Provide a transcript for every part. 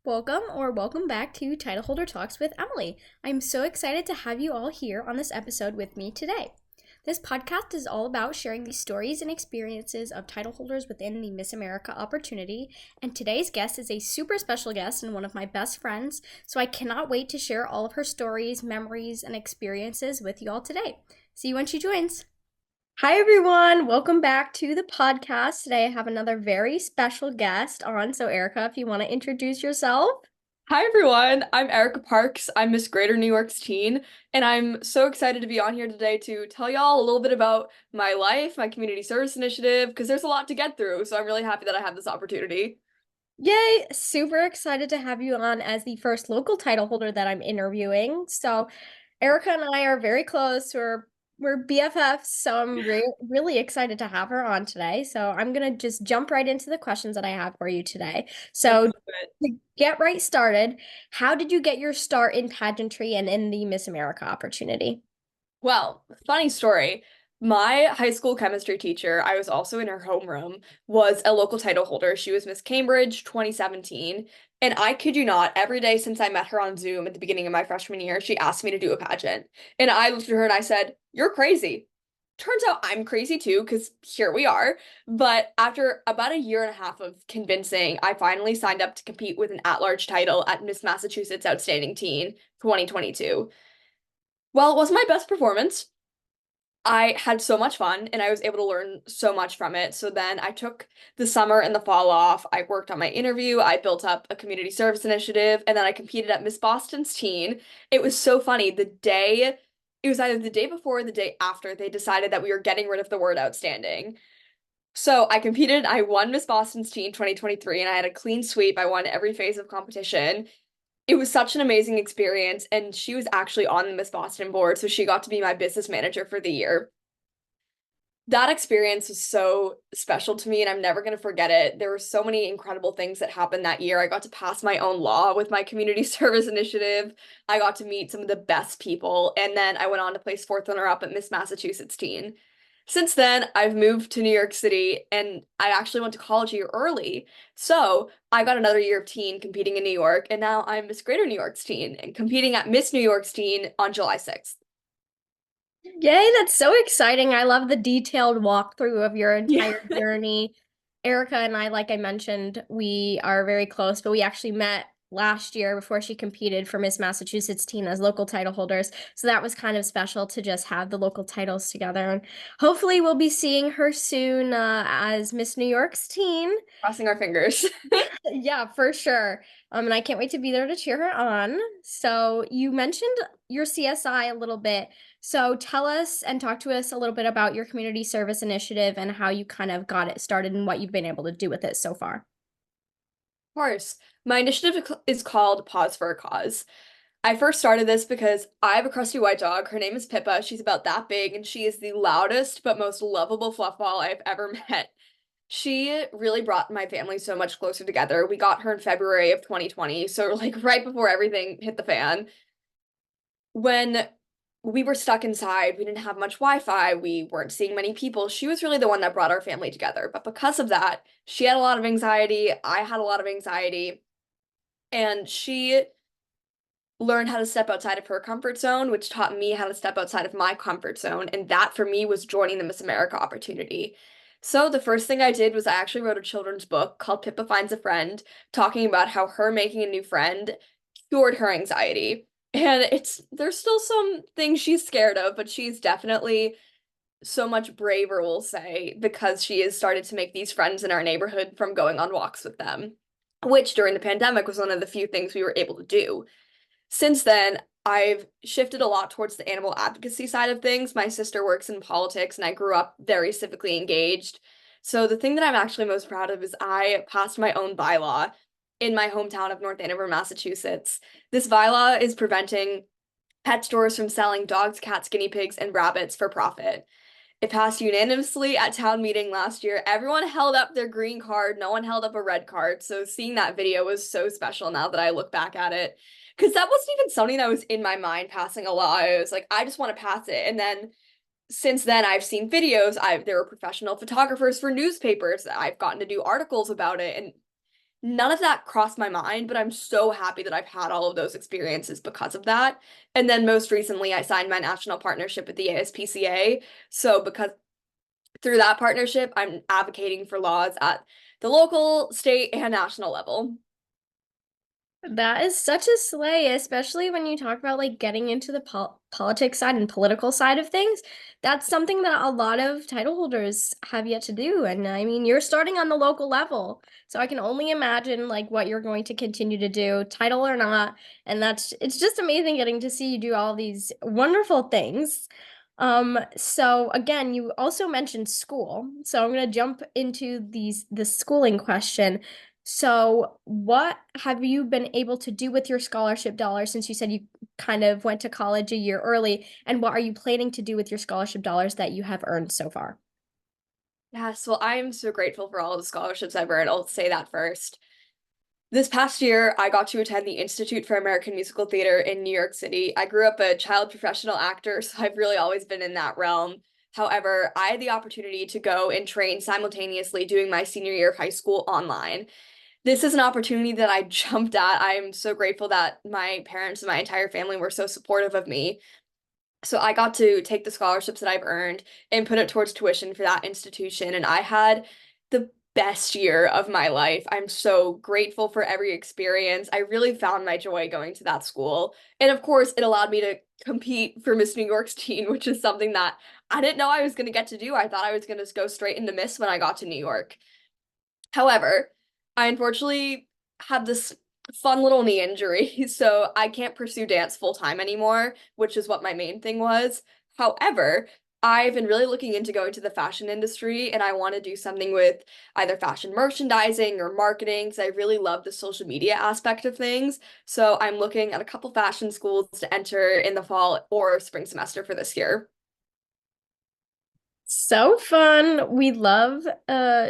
Welcome back to Titleholder Talks with Emily. I'm so excited to have you all here on this episode with me today. This podcast is all about sharing the stories and experiences of title holders within the Miss America opportunity, and today's guest is a super special guest and one of my best friends, so I cannot wait to share all of her stories, memories, and experiences with you all today. See you when she joins. Hi, everyone. Welcome back to the podcast. Today I have another very special guest on. So, Erica, if you want to introduce yourself. Hi everyone, I'm Erica Parks. I'm Miss Greater New York's teen, and I'm so excited to be on here today to tell y'all a little bit about my life, my community service initiative, because there's a lot to get through, so I'm really happy that I have this opportunity. Yay! Super excited to have you on as the first local title holder that I'm interviewing. So, Erica and I are very close. We're BFFs, so I'm really excited to have her on today. So, I'm gonna just jump right into the questions that I have for you today. Let's So, do it. to get right started, how did you get your start in pageantry and in the Miss America opportunity? Well, funny story. My high school chemistry teacher, I was also in her homeroom, was a local title holder. She was Miss Cambridge 2017. And I kid you not, every day since I met her on Zoom at the beginning of my freshman year, she asked me to do a pageant. And I looked at her and I said, "You're crazy." Turns out I'm crazy too, because here we are. But after about a year and a half of convincing, I finally signed up to compete with an at-large title at Miss Massachusetts Outstanding Teen 2022. Well, it wasn't my best performance. I had so much fun and I was able to learn so much from it. So then I took the summer and the fall off. I worked on my interview. I built up a community service initiative and then I competed at Miss Boston's Teen. It was so funny. It was either the day before or the day after they decided that we were getting rid of the word outstanding. So I competed. I won Miss Boston's Teen 2023 and I had a clean sweep. I won every phase of competition. It was such an amazing experience, and she was actually on the Miss Boston board, so she got to be my business manager for the year. That experience was so special to me, and I'm never going to forget it. There were so many incredible things that happened that year. I got to pass my own law with my community service initiative. I got to meet some of the best people, and then I went on to place fourth runner-up at Miss Massachusetts Teen. Since then, I've moved to New York City, and I actually went to college a year early. So I got another year of teen competing in New York, and now I'm Miss Greater New York's teen and competing at Miss New York's teen on July 6th. Yay, that's so exciting. I love the detailed walkthrough of your Yeah. entire journey. Erica and I, like I mentioned, we are very close, but we actually met last year before she competed for Miss Massachusetts teen as local title holders. So that was kind of special to just have the local titles together. And hopefully we'll be seeing her soon as Miss New York's teen. Crossing our fingers. Yeah, for sure. And I can't wait to be there to cheer her on. So you mentioned your CSI a little bit. So tell us and talk to us a little bit about your community service initiative and how you kind of got it started and what you've been able to do with it so far. Of course. My initiative is called Pause for a Cause. I first started this because I have a crusty white dog. Her name is Pippa. She's about that big, and she is the loudest but most lovable fluff ball I've ever met. She really brought my family so much closer together. We got her in February of 2020, so like right before everything hit the fan. When we were stuck inside, we didn't have much Wi-Fi, we weren't seeing many people. She was really the one that brought our family together. But because of that, she had a lot of anxiety, I had a lot of anxiety, and she learned how to step outside of her comfort zone, which taught me how to step outside of my comfort zone. And that for me was joining the Miss America opportunity. So the first thing I did was I actually wrote a children's book called Pippa Finds a Friend, talking about how her making a new friend cured her anxiety. And there's still some things she's scared of, but she's definitely so much braver, we'll say, because she has started to make these friends in our neighborhood from going on walks with them, which during the pandemic was one of the few things we were able to do. Since then, I've shifted a lot towards the animal advocacy side of things. My sister works in politics, and I grew up very civically engaged. So the thing that I'm actually most proud of is I passed my own bylaw in my hometown of North Andover, Massachusetts. This bylaw is preventing pet stores from selling dogs, cats, guinea pigs, and rabbits for profit. It passed unanimously at town meeting last year. Everyone held up their green card. No one held up a red card. So seeing that video was so special now that I look back at it. Because that wasn't even something that was in my mind passing a law. I was like, I just want to pass it. And then since then, I've seen videos. There were professional photographers for newspapers. I've gotten to do articles about it. And None of that crossed my mind, but I'm so happy that I've had all of those experiences because of that. And then most recently, I signed my national partnership with the ASPCA. So because through that partnership, I'm advocating for laws at the local, state, and national level. That is such a slay, especially when you talk about like getting into the politics side and political side of things. That's something that a lot of title holders have yet to do. And I mean, you're starting on the local level. So I can only imagine like what you're going to continue to do, title or not. And it's just amazing getting to see you do all these wonderful things. So again, you also mentioned school. So I'm going to jump into the schooling question. So, what have you been able to do with your scholarship dollars since you said you kind of went to college a year early? And what are you planning to do with your scholarship dollars that you have earned so far? Yes, well, I am so grateful for all of the scholarships I've earned. I'll say that first. This past year, I got to attend the Institute for American Musical Theater in New York City. I grew up a child professional actor, so I've really always been in that realm. However, I had the opportunity to go and train simultaneously doing my senior year of high school online. This is an opportunity that I jumped at. I'm so grateful that my parents and my entire family were so supportive of me. So I got to take the scholarships that I've earned and put it towards tuition for that institution. And I had the best year of my life. I'm so grateful for every experience. I really found my joy going to that school. And of course, it allowed me to compete for Miss New York's teen, which is something that I didn't know I was going to get to do. I thought I was going to go straight into Miss when I got to New York. However, I unfortunately had this fun little knee injury, so I can't pursue dance full time anymore, which is what my main thing was. However, I've been really looking into going to the fashion industry and I want to do something with either fashion merchandising or marketing because I really love the social media aspect of things. So I'm looking at a couple fashion schools to enter in the fall or spring semester for this year. So fun. We love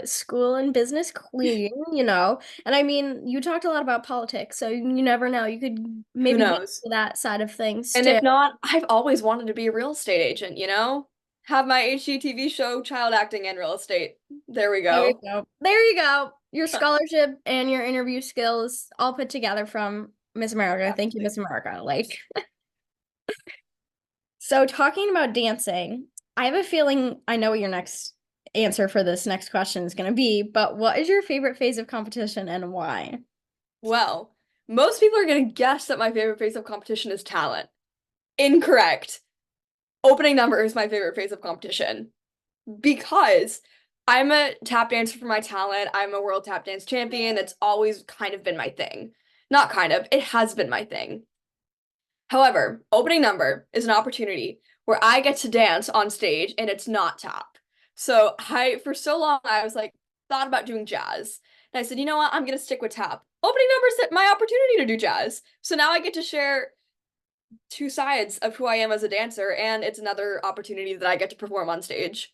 school and business queen. And I mean, you talked a lot about politics, so you never know. You could Who maybe get knows? to that side of things And too. if not, I've always wanted to be a real estate agent, you know? Have my HGTV show, child acting and real estate. There we There you go. go. There you go. Your scholarship and your interview skills all put together from Miss America. Thank you, Exactly. Miss America. Like, so talking about dancing, I have a feeling I know what your next answer for this next question is going to be, but what is your favorite phase of competition and why? Well, most people are going to guess that my favorite phase of competition is talent. Incorrect. Opening number is my favorite phase of competition because I'm a tap dancer for my talent. I'm a world tap dance champion. It's always kind of been my thing. Not kind of, it has been my thing. However, opening number is an opportunity where I get to dance on stage and it's not tap. So for so long, I was like, thought about doing jazz. And I said, you know what? I'm going to stick with tap. Opening number is my opportunity to do jazz. So now I get to share two sides of who I am as a dancer, and it's another opportunity that I get to perform on stage.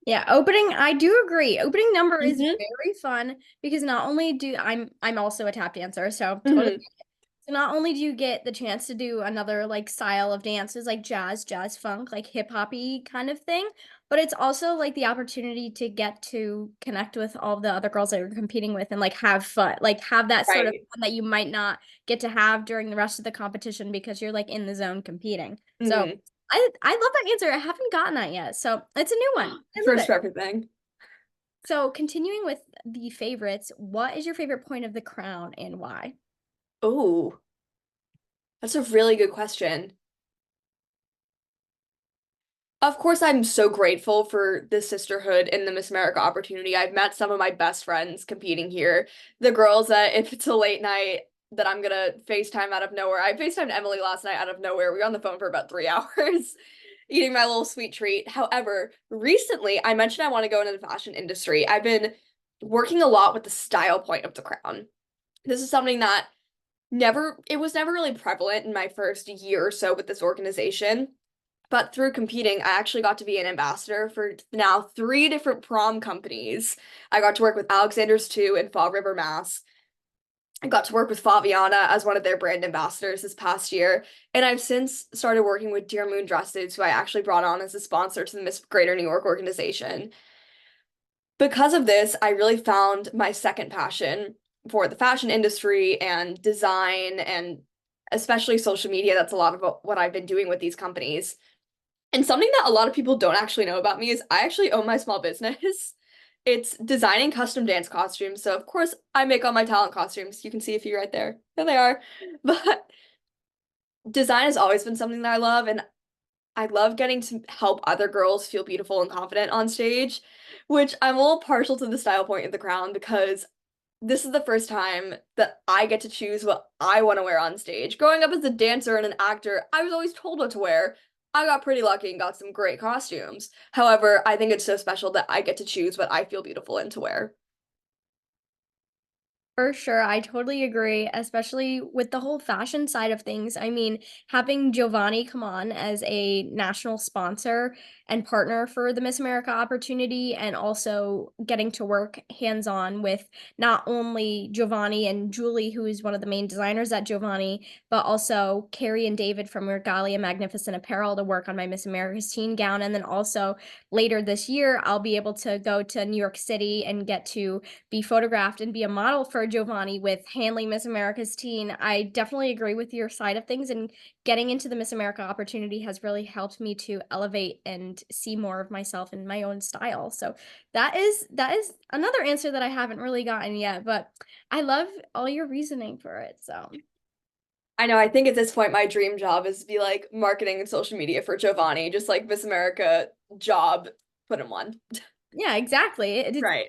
Yeah, I do agree. Opening number is Hmm. very fun because not only do I'm also a tap dancer, so totally. Hmm. So not only do you get the chance to do another like style of dances like jazz funk, like hip hoppy kind of thing, but it's also like the opportunity to get to connect with all the other girls that you're competing with and like have fun, like have that sort of Right. fun that you might not get to have during the rest of the competition because you're like in the zone competing. So Hmm. I love that answer. I haven't gotten that yet. So it's a new one. I love First it. for everything. So continuing with the favorites, what is your favorite point of the crown and why? Oh, that's a really good question. Of course, I'm so grateful for the sisterhood and the Miss America opportunity. I've met some of my best friends competing here. The girls that if it's a late night that I'm gonna FaceTime out of nowhere. I FaceTimed Emily last night out of nowhere. We were on the phone for about 3 hours eating my little sweet treat. However, recently I mentioned I want to go into the fashion industry. I've been working a lot with the style point of the crown. This is something that it was never really prevalent in my first year or so with this organization. But through competing, I actually got to be an ambassador for now three different prom companies. I got to work with Alexander's 2 in Fall River, Mass. I got to work with Faviana as one of their brand ambassadors this past year. And I've since started working with Dear Moon Dresses, who I actually brought on as a sponsor to the Miss Greater New York organization. because of this, I really found my second passion for the fashion industry and design and especially social media. That's a lot of what I've been doing with these companies. And something that a lot of people don't actually know about me is I actually own my small business. It's designing custom dance costumes. So of course I make all my talent costumes. You can see a few right there. There they are. But design has always been something that I love, and I love getting to help other girls feel beautiful and confident on stage, which I'm a little partial to the style point of the crown because this is the first time that I get to choose what I want to wear on stage. Growing up as a dancer and an actor, I was always told what to wear. I got pretty lucky and got some great costumes. However, I think it's so special that I get to choose what I feel beautiful in to wear. For sure, I totally agree, especially with the whole fashion side of things. I mean, having Giovanni come on as a national sponsor and partner for the Miss America opportunity, and also getting to work hands-on with not only Giovanni and Julie, who is one of the main designers at Giovanni, but also Carrie and David from Regalia Magnificent Apparel to work on my Miss America's teen gown. And then also later this year, I'll be able to go to New York City and get to be photographed and be a model for Giovanni with Hanley Miss America's teen. I definitely agree with your side of things, and getting into the Miss America opportunity has really helped me to elevate and see more of myself in my own style. So that is another answer that I haven't really gotten yet, but I love all your reasoning for it. So I know, I think at this point my dream job is to be like marketing and social media for Giovanni, just like Miss America job put in one. yeah, exactly. It's Right.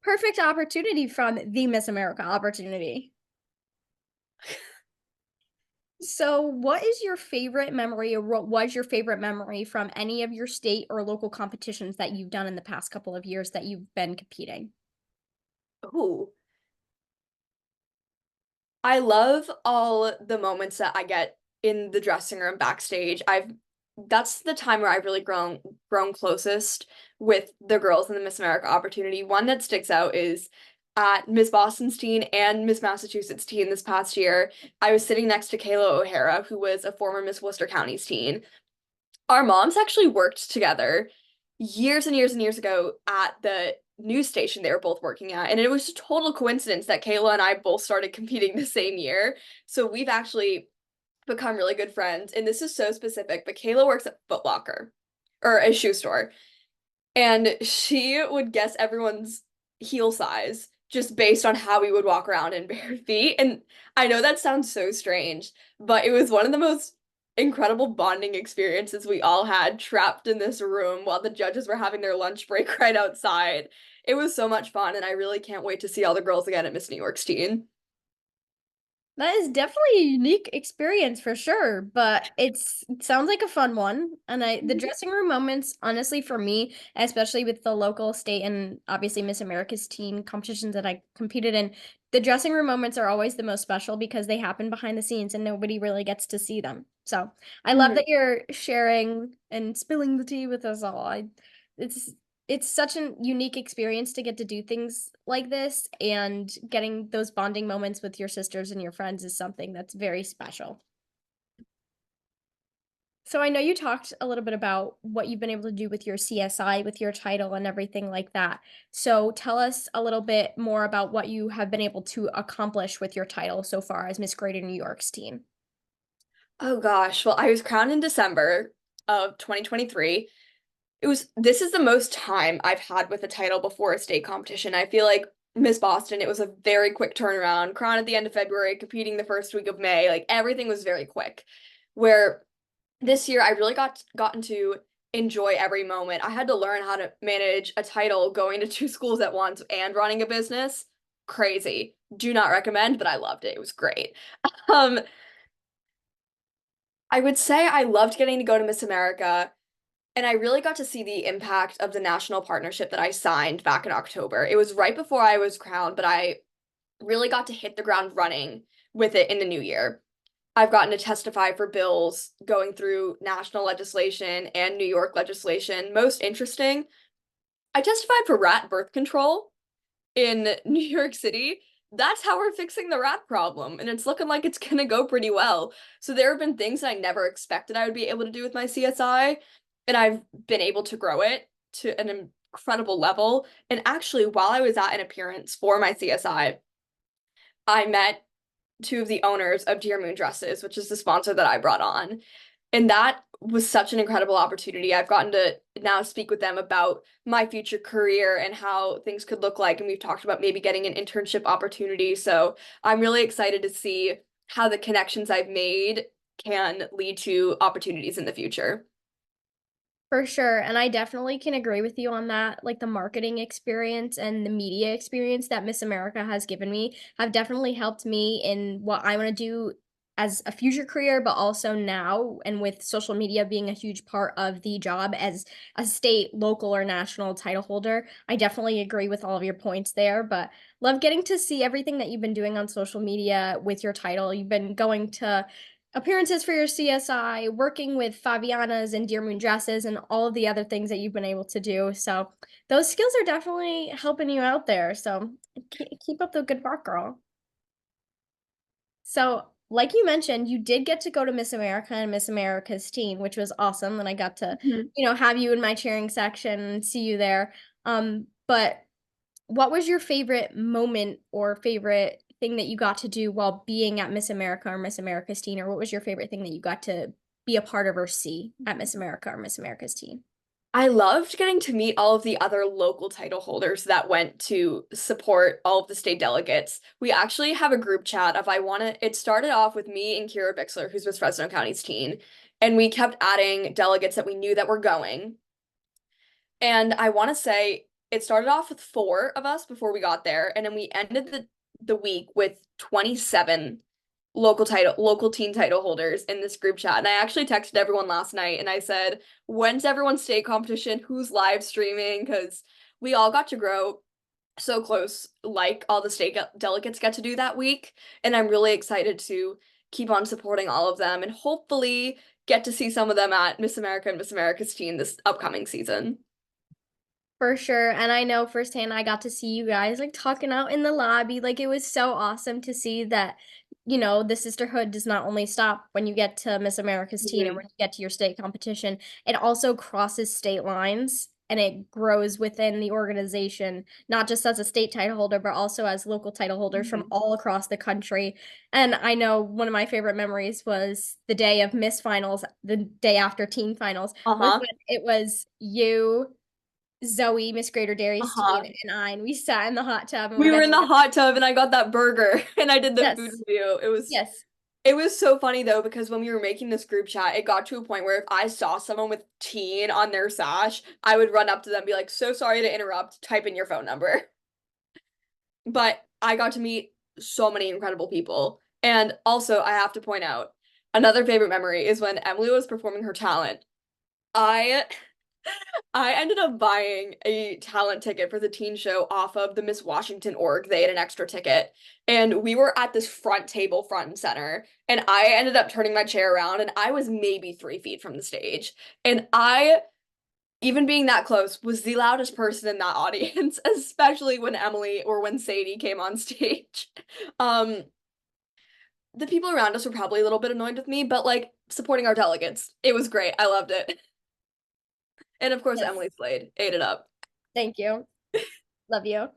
perfect opportunity from the Miss America opportunity. So, what is your favorite memory, or what was your favorite memory from any of your state or local competitions that you've done in the past couple of years that you've been competing? Ooh. I love all the moments that I get in the dressing room backstage. I've That's the time where I've really grown closest with the girls in the Miss America opportunity. One that sticks out is at Miss Boston's teen and Miss Massachusetts teen this past year. I was sitting next to Kayla O'Hara, who was a former Miss Worcester County's teen. Our moms actually worked together years and years and years ago at the news station they were both working at. And it was a total coincidence that Kayla and I both started competing the same year. So we've actually become really good friends. And this is so specific, but Kayla works at Foot Locker or a shoe store. And she would guess everyone's heel size just based on how we would walk around in bare feet. And I know that sounds so strange, but it was one of the most incredible bonding experiences we all had trapped in this room while the judges were having their lunch break right outside. It was so much fun, and I really can't wait to see all the girls again at Miss New York's teen. That is definitely a unique experience for sure, but it sounds like a fun one. And the dressing room moments, honestly, for me, especially with the local, state, and obviously Miss America's teen competitions that I competed in, the dressing room moments are always the most special because they happen behind the scenes and nobody really gets to see them. So I love Mhm. that you're sharing and spilling the tea with us all. It's it's such a unique experience to get to do things like this, and getting those bonding moments with your sisters and your friends is something that's very special. So I know you talked a little bit about what you've been able to do with your CSI, with your title and everything like that. So tell us a little bit more about what you have been able to accomplish with your title so far as Miss Greater New York's teen. Oh gosh, well, I was crowned in December of 2023. This is the most time I've had with a title before a state competition. I feel like Miss Boston, it was a very quick turnaround. Crown at the end of February, competing the first week of May, like everything was very quick. Where this year I really gotten to enjoy every moment. I had to learn how to manage a title going to two schools at once and running a business. Crazy. Do not recommend, but I loved it. It was great. Um, I would say I loved getting to go to Miss America. And I really got to see the impact of the national partnership that I signed back in October. It was right before I was crowned, but I really got to hit the ground running with it in the new year. I've gotten to testify for bills going through national legislation and New York legislation. Most interesting, I testified for rat birth control in New York City. That's how we're fixing the rat problem, and it's looking like it's gonna go pretty well. So there have been things that I never expected I would be able to do with my CSI, and I've been able to grow it to an incredible level. And actually, while I was at an appearance for my I met two of the owners of Dear Moon Dresses, which is the sponsor that I brought on. And that was such an incredible opportunity. I've gotten to now speak with them about my future career and how things could look like. And we've talked about maybe getting an internship opportunity. So I'm really excited to see how the connections I've made can lead to opportunities in the future. For sure. And I definitely can agree with you on that. Like the marketing experience and the media experience that Miss America has given me have definitely helped me in what I want to do as a future career, but also now. And with social media being a huge part of the job as a state, local, or national title holder, I definitely agree with all of your points there. But love getting to see everything that you've been doing on social media with your title. You've been going to appearances for your CSI, working with Fabiana's and Dear Moon dresses, and all of the other things that you've been able to do. So those skills are definitely helping you out there. So keep up the good work, girl. So, like you mentioned, you did get to go to Miss America and Miss America's teen, which was awesome. And I got to, Mhm. have you in my cheering section and see you there. But what was your favorite moment or favorite thing that you got to do while being at Miss America or Miss America's Teen? Or what was your favorite thing that you got to be a part of or see at Miss America or Miss America's Teen? I loved getting to meet all of the other local title holders that went to support all of the state delegates. We actually have a group chat of it started off with me and Kira Bixler, who's Miss Fresno County's teen, and we kept adding delegates that we knew that were going. And I want to say it started off with four of us before we got there, and then we ended the week with 27 local teen title holders in this group chat. And I actually texted everyone last night and I said, when's everyone's state competition? Who's live streaming? Because we all got to grow so close, like all the delegates get to do that week. And I'm really excited to keep on supporting all of them and hopefully get to see some of them at Miss America and Miss America's Teen this upcoming season. For sure. And I know firsthand I got to see you guys like talking out in the lobby. Like it was so awesome to see that, the sisterhood does not only stop when you get to Miss America's Teen or when Mhm. you get to your state competition, it also crosses state lines and it grows within the organization, not just as a state title holder, but also as local title holders from Mhm. all across the country. And I know one of my favorite memories was the day of Miss Finals, the day after Teen Finals, was Uh-huh. when it was you. Zoe, Miss Greater Dairy's teen, Uh-huh. and we sat in the hot tub and we We were got in to the hot tub and I got that burger and I did the food yes, review. yes. It was so funny though because when we were making this group chat, it got to a point where if I saw someone with teen on their sash, I would run up to them and be like, "So sorry to interrupt, type in your phone number." But I got to meet so many incredible people. And also, I have to point out another favorite memory is when Emily was performing her talent. I I ended up buying a talent ticket for the teen show off of the Miss Washington org. They had an extra ticket. And we were at this front table, front and center. And I ended up turning my chair around and I was maybe 3 feet from the stage. And even being that close, was the loudest person in that audience, especially when Emily or when Sadie came on stage. Um, the people around us were probably a little bit annoyed with me, but like supporting our delegates, it was great. I loved it. And of course, Yes. Emily Slade ate it up. Thank you. Love you.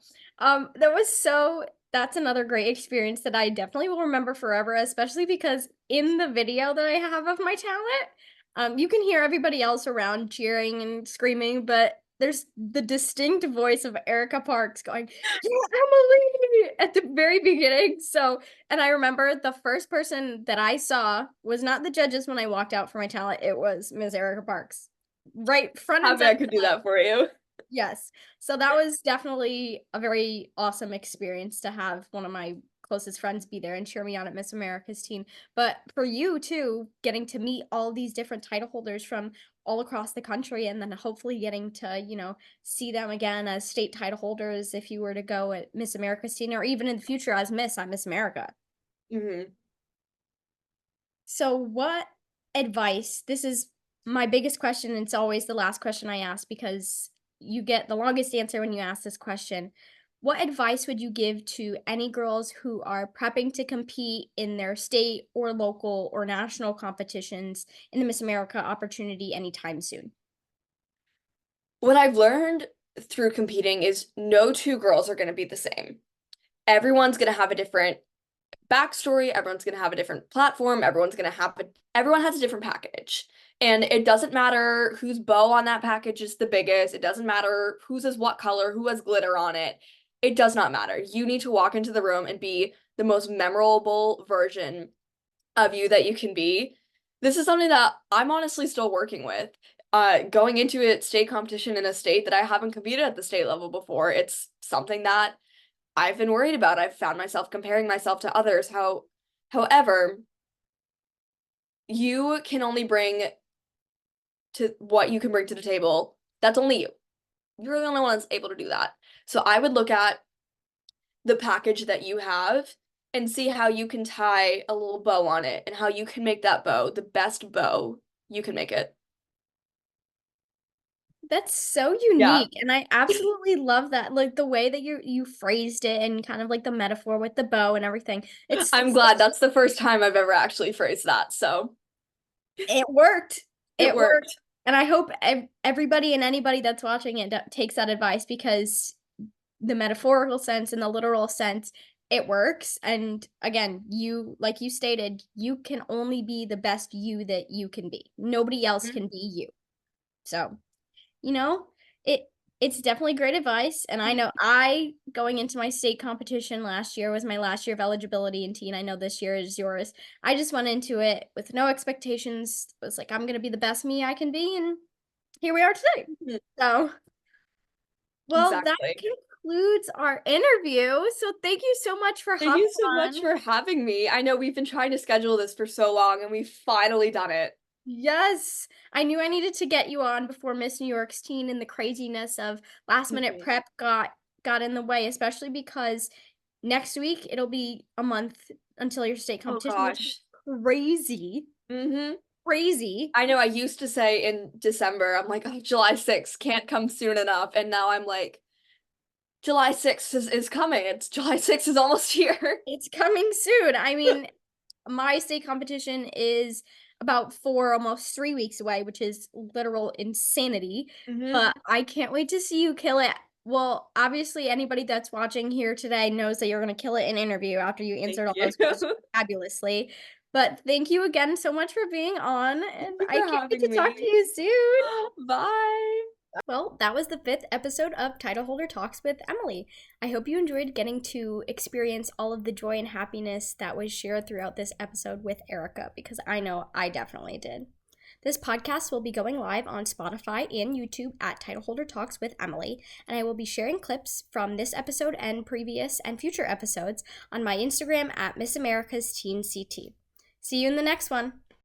That's another great experience that I definitely will remember forever, especially because in the video that I have of my talent, you can hear everybody else around cheering and screaming, but there's the distinct voice of Erica Parks going, "Yeah, Emily!" at the very beginning. So, and I remember the first person that I saw was not the judges when I walked out for my talent, it was Ms. Erica Parks. Right front and Happy I center. could do that for you. Yes. So that was definitely a very awesome experience to have one of my closest friends be there and cheer me on at Miss America's team. But for you too, getting to meet all these different title holders from all across the country and then hopefully getting to, see them again as state title holders if you were to go at Miss America's team or even in the future as Miss at Miss America. Hmm. So, what advice? This is my biggest question, and it's always the last question I ask because you get the longest answer when you ask this question. What advice would you give to any girls who are prepping to compete in their state or local or national competitions in the Miss America opportunity anytime soon? What I've learned through competing is no two girls are going to be the same. Everyone's going to have a different backstory, everyone's going to have a different platform, everyone has a different package. And it doesn't matter whose bow on that package is the biggest. It doesn't matter whose is what color, who has glitter on it. It does not matter. You need to walk into the room and be the most memorable version of you that you can be. This is something that I'm honestly still working with. Going into a state competition in a state that I haven't competed at the state level before, it's something that I've been worried about. I've found myself comparing myself to others. However, you can only bring to what you can bring to the table. That's only you. You're the only one that's able to do that. So I would look at the package that you have and see how you can tie a little bow on it and how you can make that bow the best bow you can make it. That's so Yeah. unique, and I absolutely love that, like the way that you phrased it and kind of like the metaphor with the bow and everything. It's I'm glad that's the first time I've ever actually phrased that. So it worked. it It worked. worked. And I hope everybody and anybody that's watching it takes that advice because the metaphorical sense and the literal sense, it works. And again, you, like you stated, you can only be the best you that you can be. Nobody else Mhm. can be you. So, you know, it it's definitely great advice. And I know I going into my state competition last year was my last year of eligibility in teen. I know this year is yours. I just went into it with no expectations. It was like I'm gonna be the best me I can be, and here we are today. Mhm. So, well, that Exactly. concludes our interview. So thank you so much for Thank hopping you so much on. for having me. I know we've been trying to schedule this for so long and we've finally done it. Yes, I knew I needed to get you on before Miss New York's teen and the craziness of last minute Mhm. prep got in the way, especially because next week it'll be a month until your state Oh competition, which is gosh. crazy. Hmm. Crazy. I know I used to say in December, I'm like, oh, July 6th can't come soon enough. And now I'm like, July 6th is coming. It's July 6th is almost here. It's coming soon. I mean, my state competition is about 4, almost 3 weeks away, which is literal insanity, Hmm. but I can't wait to see you kill it. Well, obviously, anybody that's watching here today knows that you're gonna kill it in interview after you Thank answered all you. those questions fabulously. But thank you again so much for being on, Thank and you I for can't wait having to talk to me. you soon. Bye. Well, that was the 5th episode of Titleholder Talks with Emily. I hope you enjoyed getting to experience all of the joy and happiness that was shared throughout this episode with Erica, because I know I definitely did. This podcast will be going live on Spotify and YouTube at Titleholder Talks with Emily, and I will be sharing clips from this episode and previous and future episodes on my Instagram at Miss America's Teen CT. See you in the next one.